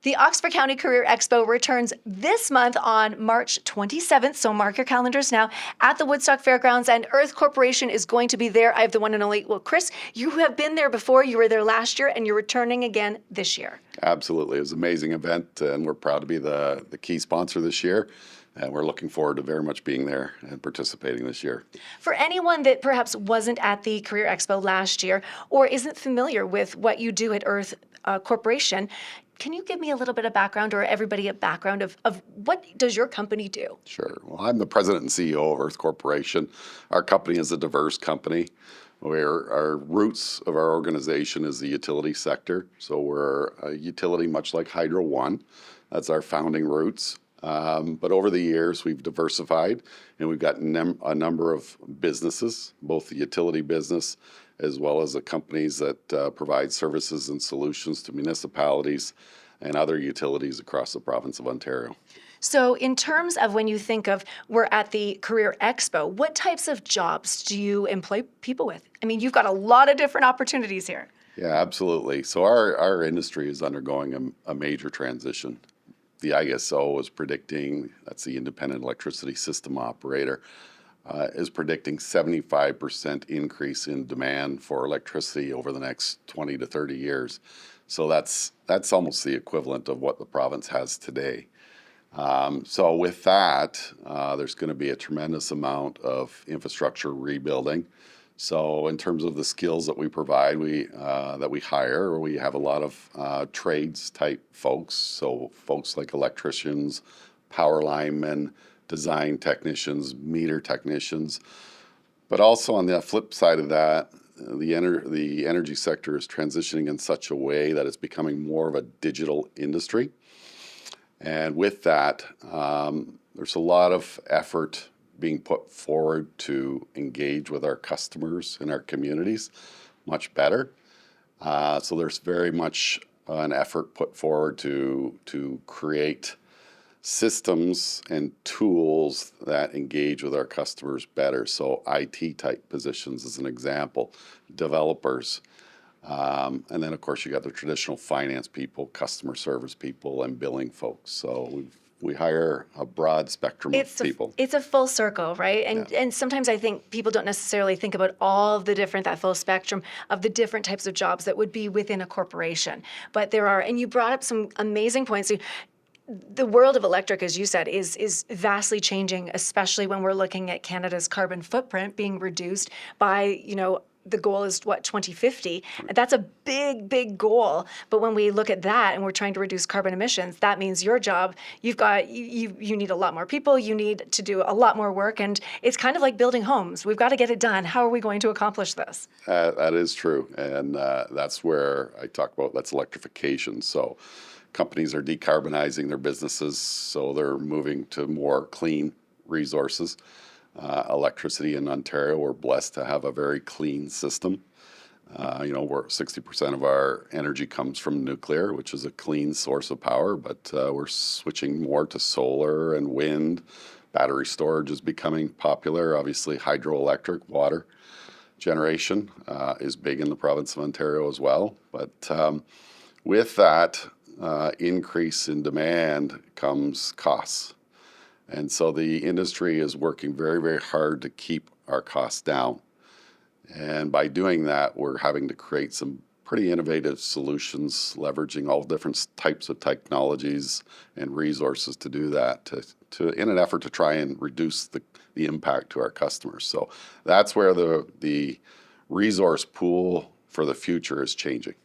The Oxford County Career Expo returns this month on March 27th, so mark your calendars now, at the Woodstock Fairgrounds, and ERTH Corporation is going to be there. I have the one and only, well, Chris, you have been there before. You were there last year, and you're returning again this year. Absolutely. It was an amazing event, and we're proud to be the key sponsor this year. And we're looking forward to very much being there and participating this year. For anyone that perhaps wasn't at the Career Expo last year or isn't familiar with what you do at ERTH Corporation, can you give me a little bit of background, or everybody a background of what does your company do? Sure. Well, I'm the president and CEO of ERTH Corporation. Our company is a diverse company. Our roots of our organization is the utility sector. So we're a utility much like Hydro One. That's our founding roots. But over the years, we've diversified, and we've got a number of businesses, both the utility business as well as the companies that provide services and solutions to municipalities and other utilities across the province of Ontario. So in terms of when you think of we're at the Career Expo, what types of jobs do you employ people with? I mean, you've got a lot of different opportunities here. Yeah, absolutely. So our industry is undergoing a major transition. The ISO is predicting, that's the Independent Electricity System Operator, is predicting 75% increase in demand for electricity over the next 20 to 30 years. So that's almost the equivalent of what the province has today. So with that, there's going to be a tremendous amount of infrastructure rebuilding. So in terms of the skills that we provide, that we hire, we have a lot of trades type folks. So folks like electricians, power linemen, design technicians, meter technicians. But also on the flip side of that, the energy sector is transitioning in such a way that it's becoming more of a digital industry. And with that, there's a lot of effort being put forward to engage with our customers and our communities much better. So there's very much an effort put forward to create systems and tools that engage with our customers better. So IT type positions as an example, developers, and then of course you got the traditional finance people, customer service people, and billing folks. So we hire a broad spectrum of people. It's a full circle, right? And sometimes I think people don't necessarily think about all of that full spectrum of the different types of jobs that would be within a corporation. But there are, and you brought up some amazing points. The world of electric, as you said, is vastly changing, especially when we're looking at Canada's carbon footprint being reduced by, the goal is 2050. That's a big, big goal. But when we look at that and we're trying to reduce carbon emissions, that means your job, you need a lot more people, you need to do a lot more work, and it's kind of like building homes. We've got to get it done. How are we going to accomplish this? That is true. And that's where I talk about, that's electrification. So companies are decarbonizing their businesses, so they're moving to more clean resources. Electricity in Ontario, we're blessed to have a very clean system. Where 60% of our energy comes from nuclear, which is a clean source of power, but we're switching more to solar and wind. Battery storage is becoming popular. Obviously, hydroelectric water generation is big in the province of Ontario as well. But with that increase in demand comes costs. And so the industry is working very, very hard to keep our costs down. And by doing that, we're having to create some pretty innovative solutions, leveraging all different types of technologies and resources to do that, in an effort to try and reduce the impact to our customers. So that's where the resource pool for the future is changing.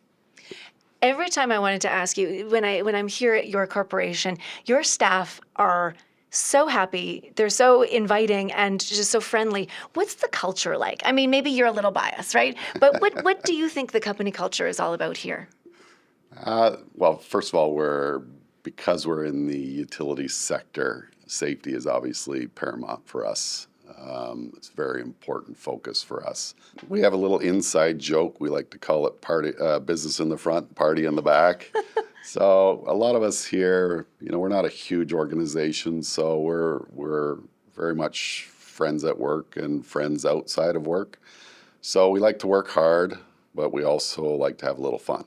Every time I wanted to ask you, when I'm here at your corporation, your staff are so happy, they're so inviting and just so friendly. What's the culture like? I mean, maybe you're a little biased, right? But what do you think the company culture is all about here? Well, first of all, because we're in the utilities sector, safety is obviously paramount for us. It's a very important focus for us. We have a little inside joke. We like to call it business in the front, party in the back. So a lot of us here, we're not a huge organization, so we're very much friends at work and friends outside of work. So we like to work hard, but we also like to have a little fun.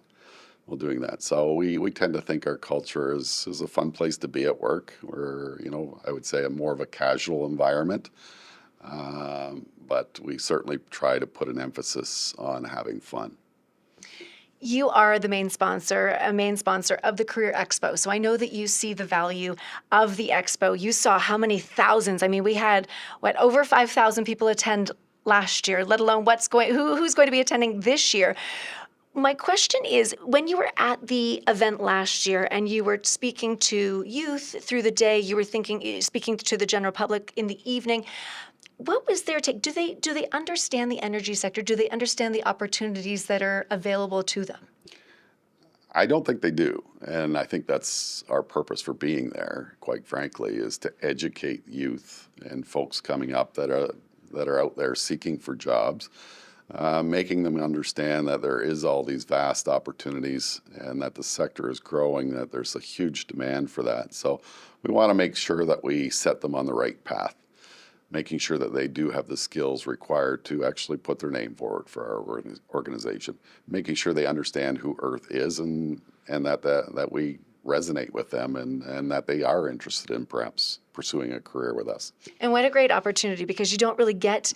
while doing that. So we tend to think our culture is a fun place to be at work. We're, I would say more of a casual environment. But we certainly try to put an emphasis on having fun. You are a main sponsor of the Career Expo. So I know that you see the value of the Expo. You saw how many thousands. I mean, we had, over 5,000 people attend last year, let alone who's going to be attending this year. My question is, when you were at the event last year and you were speaking to youth through the day, you were speaking to the general public in the evening, what was their take? Do they understand the energy sector? Do they understand the opportunities that are available to them? I don't think they do. And I think that's our purpose for being there, quite frankly, is to educate youth and folks coming up that are out there seeking for jobs, making them understand that there is all these vast opportunities and that the sector is growing, that there's a huge demand for that. So we want to make sure that we set them on the right path, making sure that they do have the skills required to actually put their name forward for our organization, making sure they understand who ERTH is and that we resonate with them and that they are interested in perhaps pursuing a career with us. And what a great opportunity, because you don't really get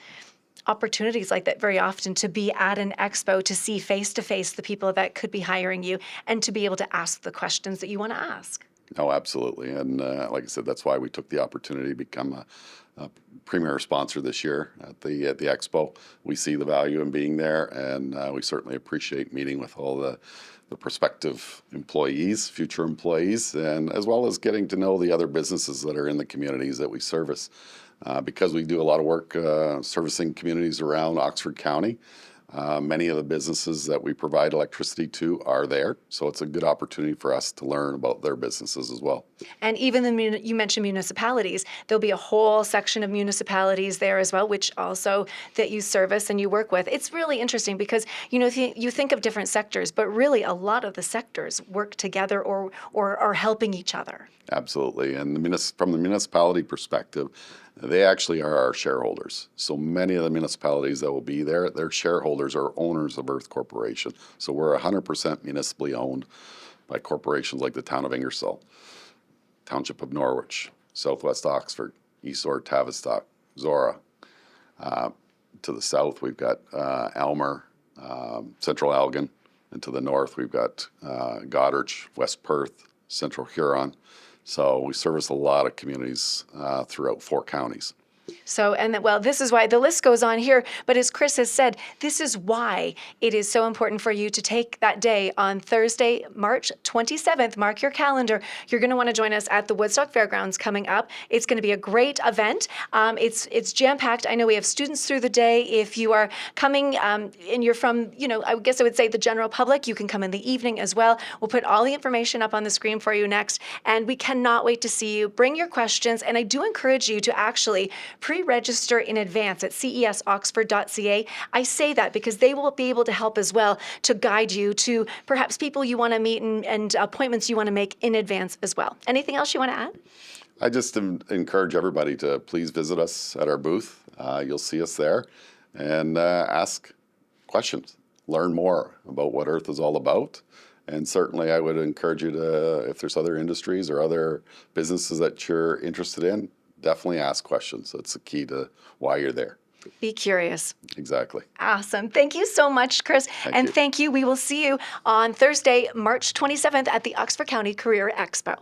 opportunities like that very often, to be at an expo, to see face-to-face the people that could be hiring you and to be able to ask the questions that you want to ask. Oh, absolutely. And like I said, that's why we took the opportunity to become a premier sponsor this year at the Expo. We see the value in being there, and we certainly appreciate meeting with all the prospective employees, future employees, and as well as getting to know the other businesses that are in the communities that we service. Because we do a lot of work servicing communities around Oxford County. Many of the businesses that we provide electricity to are there, so it's a good opportunity for us to learn about their businesses as well. And even you mentioned municipalities. There'll be a whole section of municipalities there as well, which also that you service and you work with. It's really interesting because you think of different sectors, but really a lot of the sectors work together or are helping each other. Absolutely, and from the municipality perspective, they actually are our shareholders. So many of the municipalities that will be there, their shareholders are owners of ERTH Corporation. So we're 100% municipally owned by corporations like the Town of Ingersoll, Township of Norwich, Southwest Oxford, East Ord, Tavistock, Zora. To the south, we've got Aylmer, Central Elgin, and to the north, we've got Goderich, West Perth, Central Huron. So we service a lot of communities throughout 4 counties. So, this is why the list goes on here. But as Chris has said, this is why it is so important for you to take that day on Thursday, March 27th. Mark your calendar. You're going to want to join us at the Woodstock Fairgrounds coming up. It's going to be a great event. It's jam-packed. I know we have students through the day. If you are coming and you're from, I guess I would say the general public, you can come in the evening as well. We'll put all the information up on the screen for you next. And we cannot wait to see you. Bring your questions. And I do encourage you to actually pre-register in advance at cesOXFORD.ca. I say that because they will be able to help as well to guide you to perhaps people you want to meet and appointments you want to make in advance as well. Anything else you want to add? I just encourage everybody to please visit us at our booth. You'll see us there and ask questions, learn more about what ERTH is all about. And certainly I would encourage you to, if there's other industries or other businesses that you're interested in, definitely ask questions. That's the key to why you're there. Be curious. Exactly. Awesome. Thank you so much, Chris. Thank you. We will see you on Thursday, March 27th at the Oxford County Career Expo.